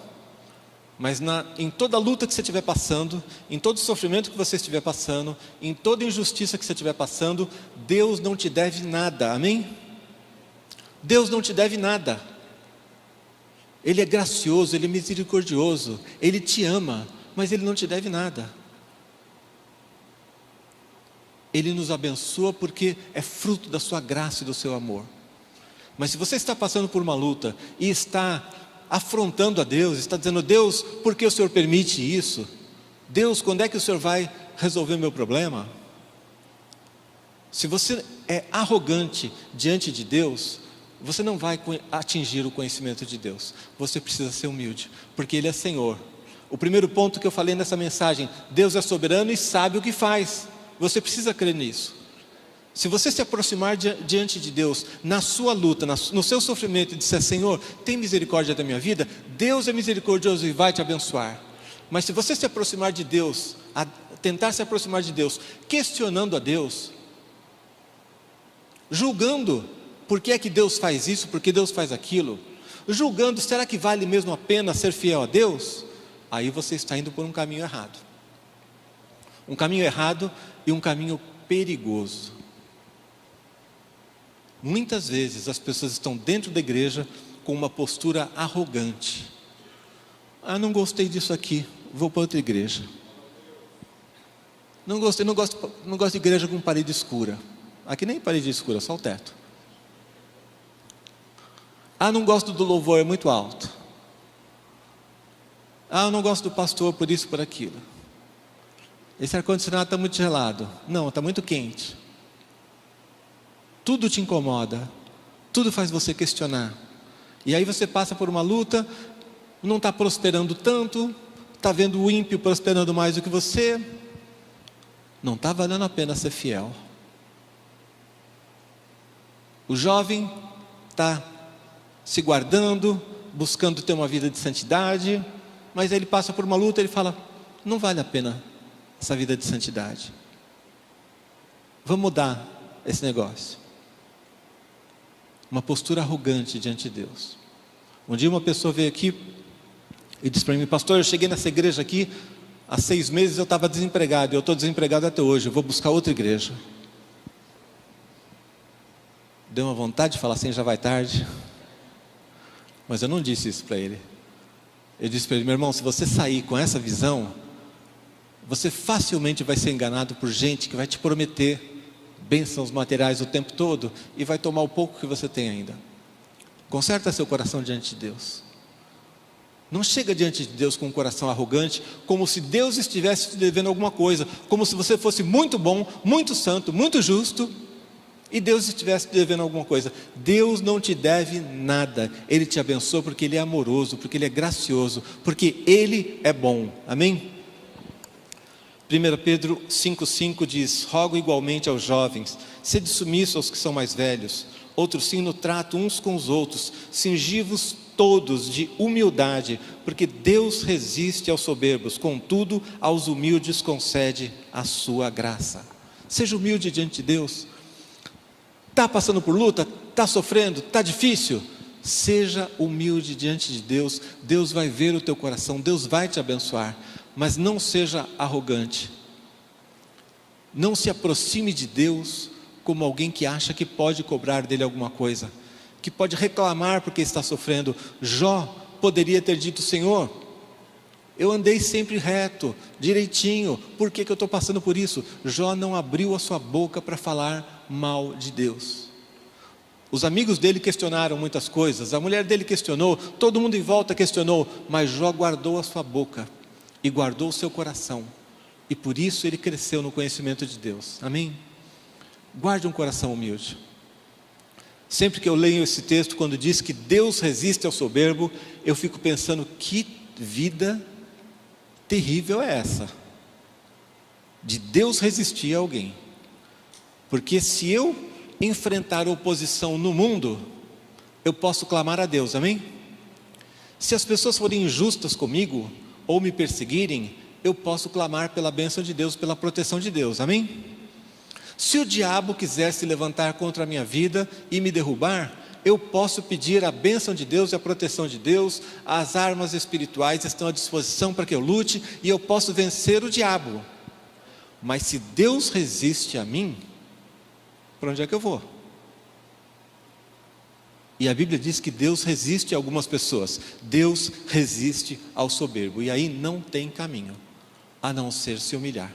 mas em toda a luta que você estiver passando, em todo o sofrimento que você estiver passando, em toda a injustiça que você estiver passando, Deus não te deve nada, amém? Deus não te deve nada. Ele é gracioso, Ele é misericordioso, Ele te ama, mas Ele não te deve nada. Ele nos abençoa porque é fruto da sua graça e do seu amor. Mas se você está passando por uma luta e está afrontando a Deus, está dizendo: Deus, por que o Senhor permite isso? Deus, quando é que o Senhor vai resolver o meu problema? Se você é arrogante diante de Deus, você não vai atingir o conhecimento de Deus. Você precisa ser humilde, porque Ele é Senhor. O primeiro ponto que eu falei nessa mensagem: Deus é soberano e sabe o que faz. Você precisa crer nisso. Se você se aproximar diante de Deus, na sua luta, no seu sofrimento, e disser: Senhor, tem misericórdia da minha vida, Deus é misericordioso e vai te abençoar. Mas se você se aproximar de Deus, tentar se aproximar de Deus, questionando a Deus, julgando por que é que Deus faz isso, por que Deus faz aquilo, julgando, será que vale mesmo a pena ser fiel a Deus? Aí você está indo por um caminho errado. Um caminho errado e um caminho perigoso. Muitas vezes as pessoas estão dentro da igreja com uma postura arrogante. Não gostei disso aqui, vou para outra igreja. Não gosto de igreja com parede escura. Aqui nem parede escura, só o teto. Não gosto do louvor, é muito alto. Eu não gosto do pastor por isso, por aquilo. Esse ar-condicionado está muito gelado. Não, está muito quente. Tudo te incomoda, tudo faz você questionar. E aí você passa por uma luta, não está prosperando tanto, está vendo o ímpio prosperando mais do que você. Não está valendo a pena ser fiel. O jovem está se guardando, buscando ter uma vida de santidade, mas aí ele passa por uma luta e ele fala: não vale a pena essa vida de santidade. Vamos mudar esse negócio. Uma postura arrogante diante de Deus. Um dia uma pessoa veio aqui e disse para mim: pastor, eu cheguei nessa igreja aqui, há 6 meses eu estava desempregado, e eu estou desempregado até hoje, eu vou buscar outra igreja. Deu uma vontade de falar assim: já vai tarde. Mas eu não disse isso para ele. Eu disse para ele: meu irmão, se você sair com essa visão, você facilmente vai ser enganado por gente que vai te prometer bênçãos materiais o tempo todo e vai tomar o pouco que você tem ainda. Conserta seu coração diante de Deus. Não chega diante de Deus com um coração arrogante, como se Deus estivesse te devendo alguma coisa, como se você fosse muito bom, muito santo, muito justo, e Deus estivesse te devendo alguma coisa. Deus não te deve nada. Ele te abençoa porque Ele é amoroso, porque Ele é gracioso, porque Ele é bom. Amém? 1 Pedro 5,5 diz: rogo igualmente aos jovens, sede submissos aos que são mais velhos, outro sim no trato uns com os outros, cingi-vos todos de humildade, porque Deus resiste aos soberbos, contudo aos humildes concede a sua graça. Seja humilde diante de Deus. Está passando por luta? Está sofrendo? Está difícil? Seja humilde diante de Deus. Deus vai ver o teu coração, Deus vai te abençoar. Mas não seja arrogante. Não se aproxime de Deus como alguém que acha que pode cobrar dele alguma coisa, que pode reclamar porque está sofrendo. Jó poderia ter dito: Senhor, eu andei sempre reto, direitinho, por que eu estou passando por isso? Jó não abriu a sua boca para falar mal de Deus. Os amigos dele questionaram muitas coisas, a mulher dele questionou, todo mundo em volta questionou, mas Jó guardou a sua boca e guardou o seu coração, e por isso ele cresceu no conhecimento de Deus. Amém? Guarde um coração humilde. Sempre que eu leio esse texto, quando diz que Deus resiste ao soberbo, eu fico pensando: que vida terrível é essa, de Deus resistir a alguém. Porque se eu enfrentar oposição no mundo, eu posso clamar a Deus, amém? Se as pessoas forem injustas comigo, ou me perseguirem, eu posso clamar pela bênção de Deus, pela proteção de Deus, amém? Se o diabo quiser se levantar contra a minha vida e me derrubar, eu posso pedir a bênção de Deus e a proteção de Deus. As armas espirituais estão à disposição para que eu lute, e eu posso vencer o diabo. Mas se Deus resiste a mim, para onde é que eu vou? E a Bíblia diz que Deus resiste a algumas pessoas. Deus resiste ao soberbo, e aí não tem caminho a não ser se humilhar.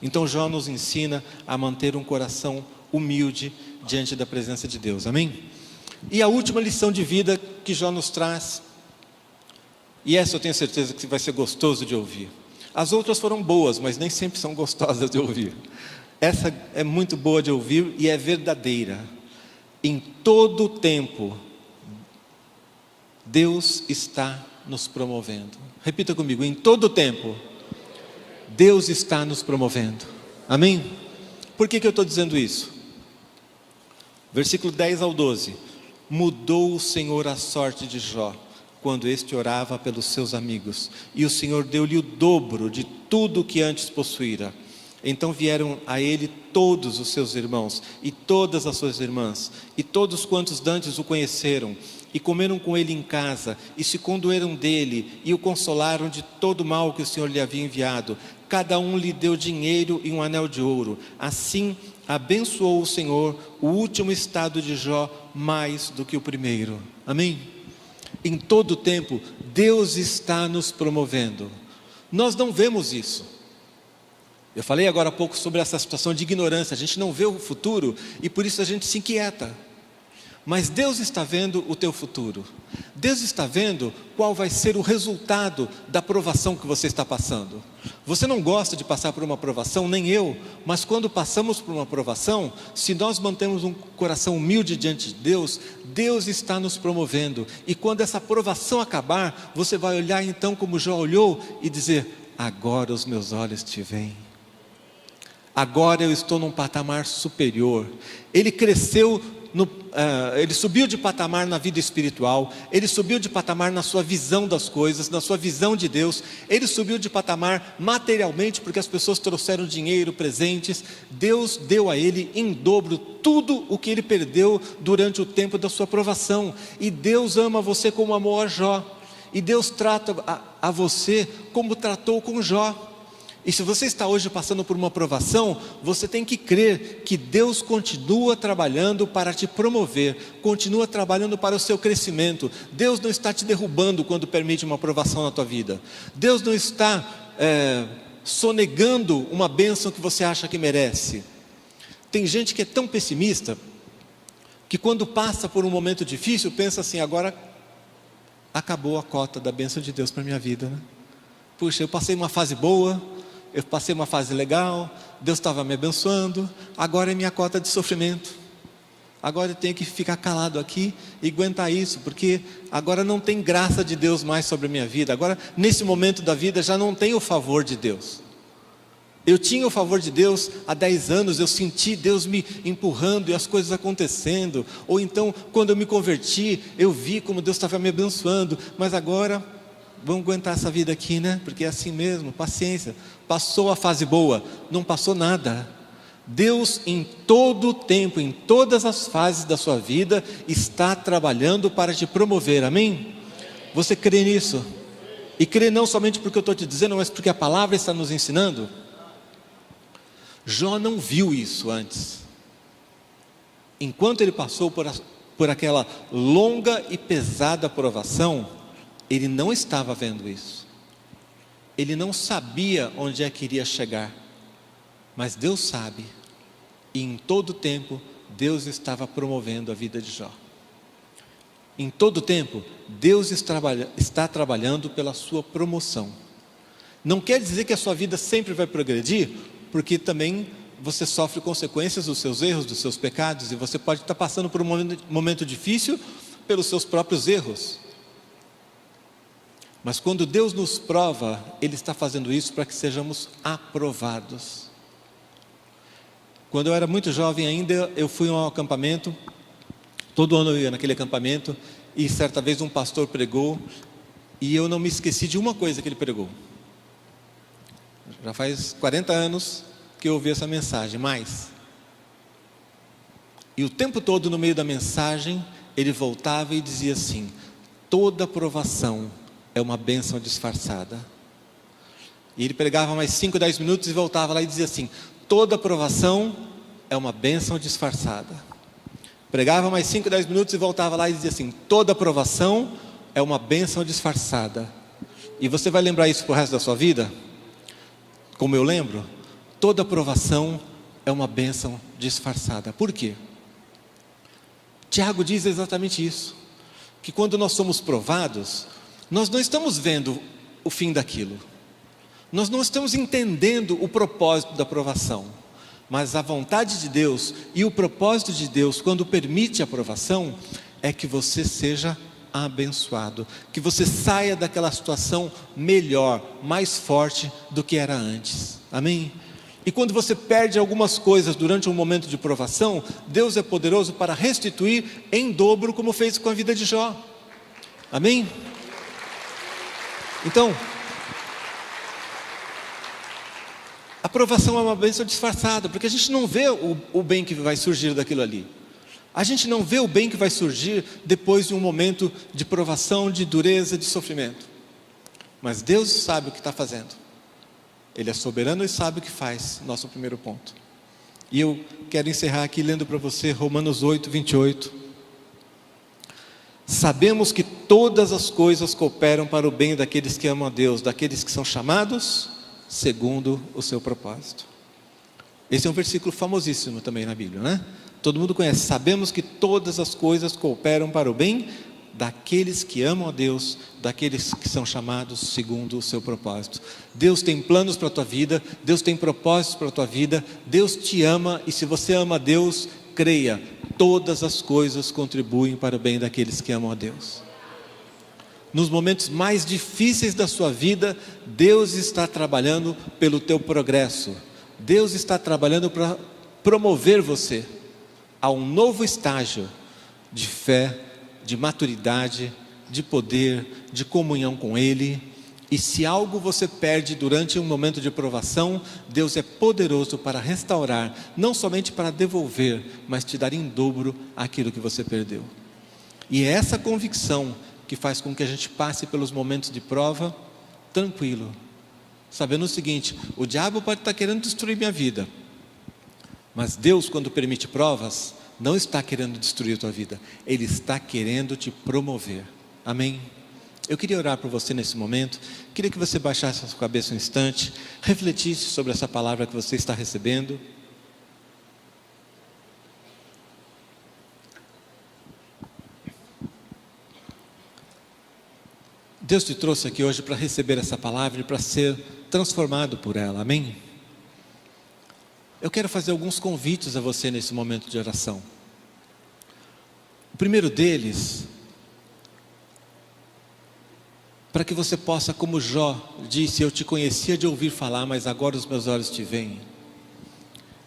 Então Jó nos ensina a manter um coração humilde diante da presença de Deus, amém? E a última lição de vida que Jó nos traz, e essa eu tenho certeza que vai ser gostoso de ouvir. As outras foram boas, mas nem sempre são gostosas de ouvir. Essa é muito boa de ouvir e é verdadeira. Em todo o tempo, Deus está nos promovendo. Repita comigo: em todo o tempo, Deus está nos promovendo. Amém? Por que eu estou dizendo isso? Versículo 10 ao 12. Mudou o Senhor a sorte de Jó, quando este orava pelos seus amigos, e o Senhor deu-lhe o dobro de tudo o que antes possuíra. Então vieram a ele todos os seus irmãos, e todas as suas irmãs, e todos quantos dantes o conheceram, e comeram com ele em casa, e se condoeram dele, e o consolaram de todo o mal que o Senhor lhe havia enviado. Cada um lhe deu dinheiro e um anel de ouro. Assim abençoou o Senhor o último estado de Jó mais do que o primeiro. Amém? Em todo o tempo, Deus está nos promovendo. Nós não vemos isso. Eu falei agora há pouco sobre essa situação de ignorância. A gente não vê o futuro e por isso a gente se inquieta. Mas Deus está vendo o teu futuro. Deus está vendo qual vai ser o resultado da provação que você está passando. Você não gosta de passar por uma provação, nem eu. Mas quando passamos por uma provação, se nós mantemos um coração humilde diante de Deus, Deus está nos promovendo. E quando essa provação acabar, você vai olhar então como Jó olhou e dizer: agora os meus olhos te veem. Agora eu estou num patamar superior. Ele cresceu, ele subiu de patamar na vida espiritual, ele subiu de patamar na sua visão das coisas, na sua visão de Deus, ele subiu de patamar materialmente, porque as pessoas trouxeram dinheiro, presentes. Deus deu a ele em dobro tudo o que ele perdeu durante o tempo da sua provação. E Deus ama você como amou a Jó, e Deus trata a você como tratou com Jó. E se você está hoje passando por uma provação, você tem que crer que Deus continua trabalhando para te promover, continua trabalhando para o seu crescimento. Deus não está te derrubando quando permite uma provação na tua vida. Deus não está sonegando uma bênção que você acha que merece. Tem gente que é tão pessimista, que quando passa por um momento difícil, pensa assim: agora acabou a cota da bênção de Deus para a minha vida, né? Puxa, eu passei uma fase boa, eu passei uma fase legal, Deus estava me abençoando, agora é minha cota de sofrimento. Agora eu tenho que ficar calado aqui e aguentar isso, porque agora não tem graça de Deus mais sobre a minha vida. Agora, nesse momento da vida, já não tem o favor de Deus. Eu tinha o favor de Deus há 10 anos, eu senti Deus me empurrando e as coisas acontecendo. Ou então, quando eu me converti, eu vi como Deus estava me abençoando, mas agora vamos aguentar essa vida aqui, né? Porque é assim mesmo, paciência. Passou a fase boa, não passou nada. Deus em todo o tempo, em todas as fases da sua vida, está trabalhando para te promover, amém? Você crê nisso? E crê não somente porque eu estou te dizendo, mas porque a palavra está nos ensinando? Jó não viu isso antes. Enquanto ele passou por aquela longa e pesada provação, ele não estava vendo isso. Ele não sabia onde é que iria chegar. Mas Deus sabe. E em todo tempo, Deus estava promovendo a vida de Jó. Em todo tempo, Deus está trabalhando pela sua promoção. Não quer dizer que a sua vida sempre vai progredir, porque também você sofre consequências dos seus erros, dos seus pecados, e você pode estar passando por um momento difícil pelos seus próprios erros. Mas quando Deus nos prova, Ele está fazendo isso para que sejamos aprovados. Quando eu era muito jovem ainda, eu fui a um acampamento. Todo ano eu ia naquele acampamento, e certa vez um pastor pregou, e eu não me esqueci de uma coisa que ele pregou. Já faz 40 anos que eu ouvi essa mensagem, mais. E o tempo todo no meio da mensagem, ele voltava e dizia assim: toda provação é uma bênção disfarçada. E ele pregava mais 5, 10 minutos e voltava lá e dizia assim: toda provação é uma bênção disfarçada. Pregava mais 5, 10 minutos e voltava lá e dizia assim: toda provação é uma bênção disfarçada. E você vai lembrar isso pro resto da sua vida? Como eu lembro, toda provação é uma bênção disfarçada. Por quê? Tiago diz exatamente isso, que quando nós somos provados, nós não estamos vendo o fim daquilo, nós não estamos entendendo o propósito da provação, mas a vontade de Deus e o propósito de Deus, quando permite a provação, é que você seja abençoado, que você saia daquela situação melhor, mais forte do que era antes, amém? E quando você perde algumas coisas durante um momento de provação, Deus é poderoso para restituir em dobro, como fez com a vida de Jó, amém? Então, a provação é uma bênção disfarçada, porque a gente não vê o bem que vai surgir daquilo ali. A gente não vê o bem que vai surgir depois de um momento de provação, de dureza, de sofrimento. Mas Deus sabe o que está fazendo. Ele é soberano e sabe o que faz, nosso primeiro ponto. E eu quero encerrar aqui lendo para você Romanos 8, 28. Sabemos que todas as coisas cooperam para o bem daqueles que amam a Deus, daqueles que são chamados segundo o seu propósito. Esse é um versículo famosíssimo também na Bíblia, né? Todo mundo conhece. Sabemos que todas as coisas cooperam para o bem daqueles que amam a Deus, daqueles que são chamados segundo o seu propósito. Deus tem planos para a tua vida, Deus tem propósitos para a tua vida, Deus te ama, e se você ama a Deus, creia, todas as coisas contribuem para o bem daqueles que amam a Deus. Nos momentos mais difíceis da sua vida, Deus está trabalhando pelo teu progresso, Deus está trabalhando para promover você a um novo estágio de fé, de maturidade, de poder, de comunhão com Ele. E se algo você perde durante um momento de provação, Deus é poderoso para restaurar, não somente para devolver, mas te dar em dobro aquilo que você perdeu. E é essa convicção que faz com que a gente passe pelos momentos de prova tranquilo, sabendo o seguinte: o diabo pode estar querendo destruir minha vida, mas Deus, quando permite provas, não está querendo destruir a tua vida, Ele está querendo te promover, amém? Eu queria orar por você nesse momento, queria que você baixasse a sua cabeça um instante, refletisse sobre essa palavra que você está recebendo. Deus te trouxe aqui hoje para receber essa palavra e para ser transformado por ela, amém? Eu quero fazer alguns convites a você nesse momento de oração. O primeiro deles, para que você possa, como Jó disse: eu te conhecia de ouvir falar, mas agora os meus olhos te veem.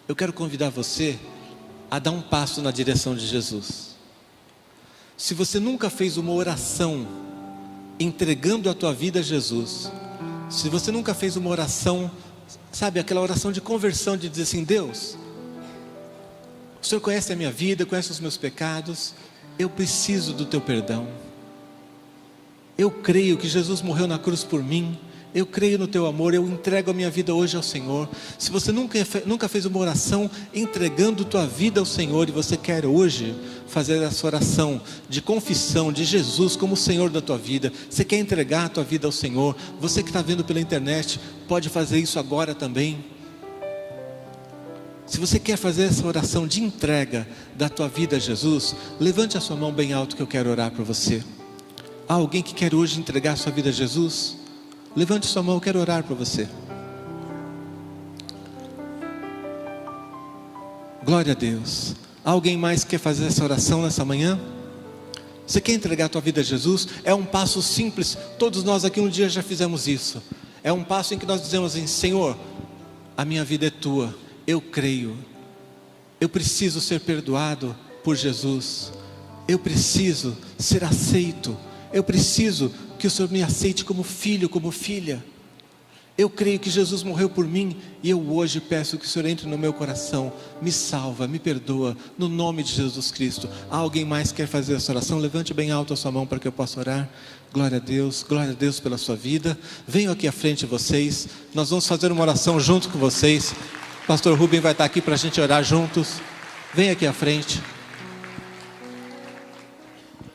Eu quero convidar você a dar um passo na direção de Jesus. Se você nunca fez uma oração entregando a tua vida a Jesus, se você nunca fez uma oração, sabe, aquela oração de conversão, de dizer assim: Deus, o Senhor conhece a minha vida, conhece os meus pecados, eu preciso do teu perdão, eu creio que Jesus morreu na cruz por mim, eu creio no teu amor, eu entrego a minha vida hoje ao Senhor. Se você nunca fez uma oração entregando tua vida ao Senhor, e você quer hoje fazer essa oração de confissão de Jesus como o Senhor da tua vida, você quer entregar a tua vida ao Senhor, você que está vendo pela internet, pode fazer isso agora também. Se você quer fazer essa oração de entrega da tua vida a Jesus, levante a sua mão bem alto que eu quero orar por você. Há alguém que quer hoje entregar a sua vida a Jesus? Levante sua mão, eu quero orar por você. Glória a Deus. Há alguém mais que quer fazer essa oração nessa manhã? Você quer entregar a tua vida a Jesus? É um passo simples, todos nós aqui um dia já fizemos isso. É um passo em que nós dizemos assim: Senhor, a minha vida é tua, eu creio, eu preciso ser perdoado por Jesus, eu preciso ser aceito, eu preciso que o Senhor me aceite como filho, como filha. Eu creio que Jesus morreu por mim, e eu hoje peço que o Senhor entre no meu coração, me salva, me perdoa, no nome de Jesus Cristo. Há alguém mais que quer fazer essa oração? Levante bem alto a sua mão para que eu possa orar. Glória a Deus pela sua vida. Venham aqui à frente vocês, nós vamos fazer uma oração junto com vocês. Pastor Rubem vai estar aqui para a gente orar juntos. Venha aqui à frente.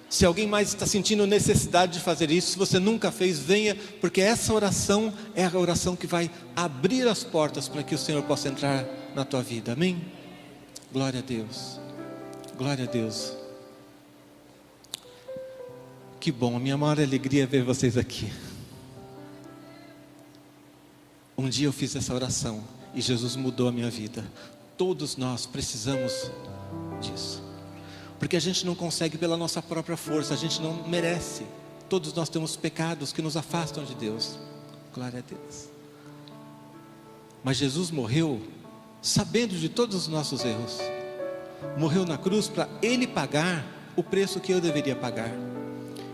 Se alguém mais está sentindo necessidade de fazer isso, se você nunca fez, venha, porque essa oração é a oração que vai abrir as portas para que o Senhor possa entrar na tua vida, amém? Glória a Deus, glória a Deus. Que bom, a minha maior alegria é ver vocês aqui. Um dia eu fiz essa oração e Jesus mudou a minha vida. Todos nós precisamos disso, porque a gente não consegue pela nossa própria força, a gente não merece. Todos nós temos pecados que nos afastam de Deus. Glória a Deus. Mas Jesus morreu sabendo de todos os nossos erros. Morreu na cruz para Ele pagar o preço que eu deveria pagar.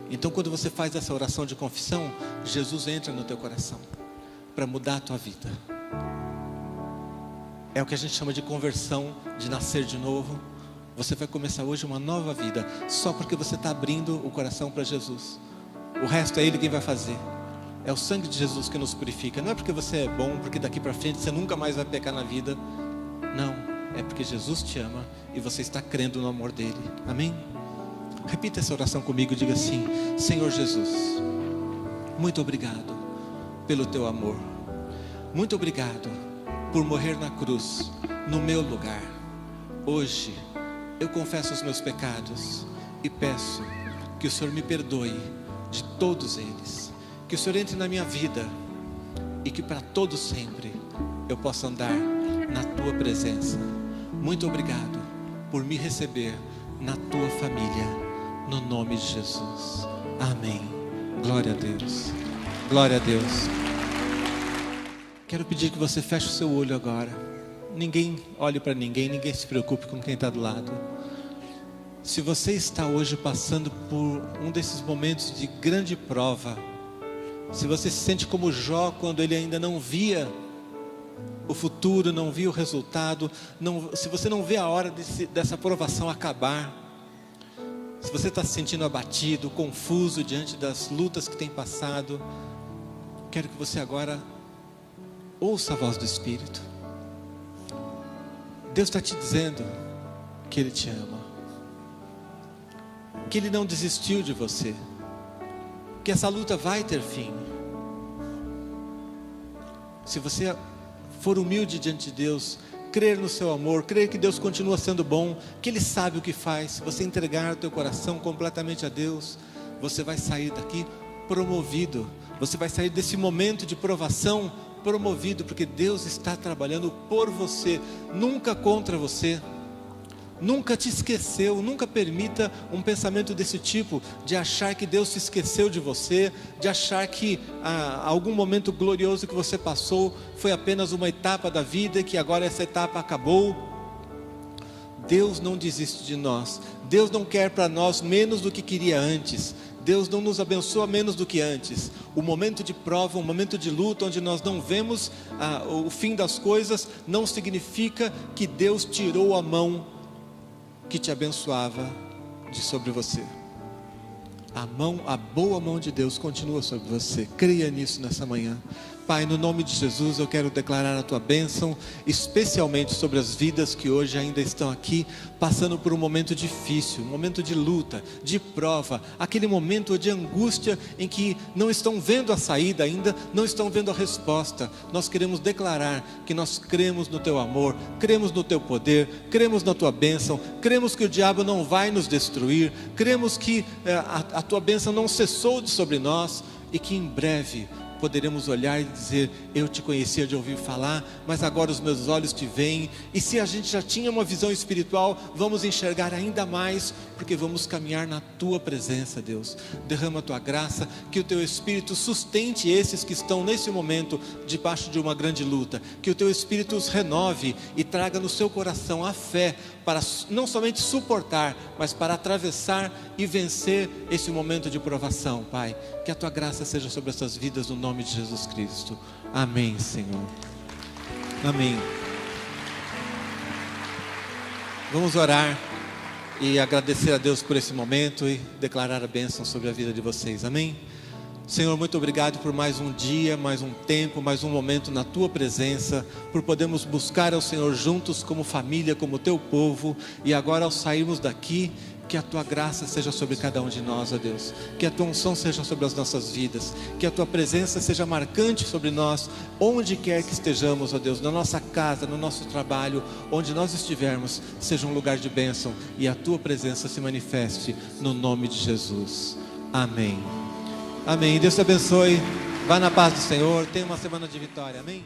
Então quando você faz essa oração de confissão, Jesus entra no teu coração para mudar a tua vida. É o que a gente chama de conversão, de nascer de novo. Você vai começar hoje uma nova vida, só porque você está abrindo o coração para Jesus. O resto é Ele quem vai fazer. É o sangue de Jesus que nos purifica. Não é porque você é bom, porque daqui para frente você nunca mais vai pecar na vida. Não, é porque Jesus te ama e você está crendo no amor dele. Amém? Repita essa oração comigo e diga assim: Senhor Jesus, muito obrigado pelo teu amor. Muito obrigado por morrer na cruz no meu lugar. Hoje eu confesso os meus pecados e peço que o Senhor me perdoe de todos eles. Que o Senhor entre na minha vida e que para todo sempre eu possa andar na tua presença. Muito obrigado por me receber na tua família, no nome de Jesus. Amém. Glória a Deus. Glória a Deus. Quero pedir que você feche o seu olho agora. Ninguém olhe para ninguém, ninguém se preocupe com quem está do lado. Se você está hoje passando por um desses momentos de grande prova, se você se sente como Jó quando ele ainda não via o futuro, não via o resultado, se você não vê a hora dessa provação acabar, se você está se sentindo abatido, confuso diante das lutas que tem passado, quero que você agora ouça a voz do Espírito. Deus está te dizendo que Ele te ama, que Ele não desistiu de você, que essa luta vai ter fim. Se você for humilde diante de Deus, crer no seu amor, crer que Deus continua sendo bom, que Ele sabe o que faz, se você entregar o teu coração completamente a Deus, você vai sair daqui promovido. Você vai sair desse momento de provação promovido, porque Deus está trabalhando por você, nunca contra você. Nunca te esqueceu. Nunca permita um pensamento desse tipo, de achar que Deus se esqueceu de você, de achar que algum momento glorioso que você passou foi apenas uma etapa da vida, que agora essa etapa acabou. Deus não desiste de nós. Deus não quer para nós menos do que queria antes. Deus não nos abençoa menos do que antes. O momento de prova, um momento de luta, onde nós não vemos o fim das coisas, não significa que Deus tirou a mão que te abençoava de sobre você. A boa mão de Deus continua sobre você. Creia nisso nessa manhã. Pai, no nome de Jesus, eu quero declarar a tua bênção, especialmente sobre as vidas que hoje ainda estão aqui, passando por um momento difícil, um momento de luta, de prova, aquele momento de angústia em que não estão vendo a saída ainda, não estão vendo a resposta. Nós queremos declarar que nós cremos no teu amor, cremos no teu poder, cremos na tua bênção, cremos que o diabo não vai nos destruir, cremos que a tua bênção não cessou de sobre nós e que em breve poderemos olhar e dizer: eu te conhecia de ouvir falar, mas agora os meus olhos te veem. E se a gente já tinha uma visão espiritual, vamos enxergar ainda mais, porque vamos caminhar na tua presença. Deus, derrama a tua graça, que o teu Espírito sustente esses que estão nesse momento debaixo de uma grande luta, que o teu Espírito os renove e traga no seu coração a fé para não somente suportar, mas para atravessar e vencer esse momento de provação. Pai, que a tua graça seja sobre essas vidas no nome de Jesus Cristo. Amém, Senhor. Amém. Vamos orar e agradecer a Deus por esse momento e declarar a bênção sobre a vida de vocês. Amém? Senhor, muito obrigado por mais um dia, mais um tempo, mais um momento na tua presença, por podermos buscar ao Senhor juntos como família, como teu povo. E agora, ao sairmos daqui, que a tua graça seja sobre cada um de nós, ó Deus, que a tua unção seja sobre as nossas vidas, que a tua presença seja marcante sobre nós, onde quer que estejamos, ó Deus, na nossa casa, no nosso trabalho, onde nós estivermos, seja um lugar de bênção e a tua presença se manifeste no nome de Jesus. Amém. Amém. Deus te abençoe. Vá na paz do Senhor. Tenha uma semana de vitória. Amém.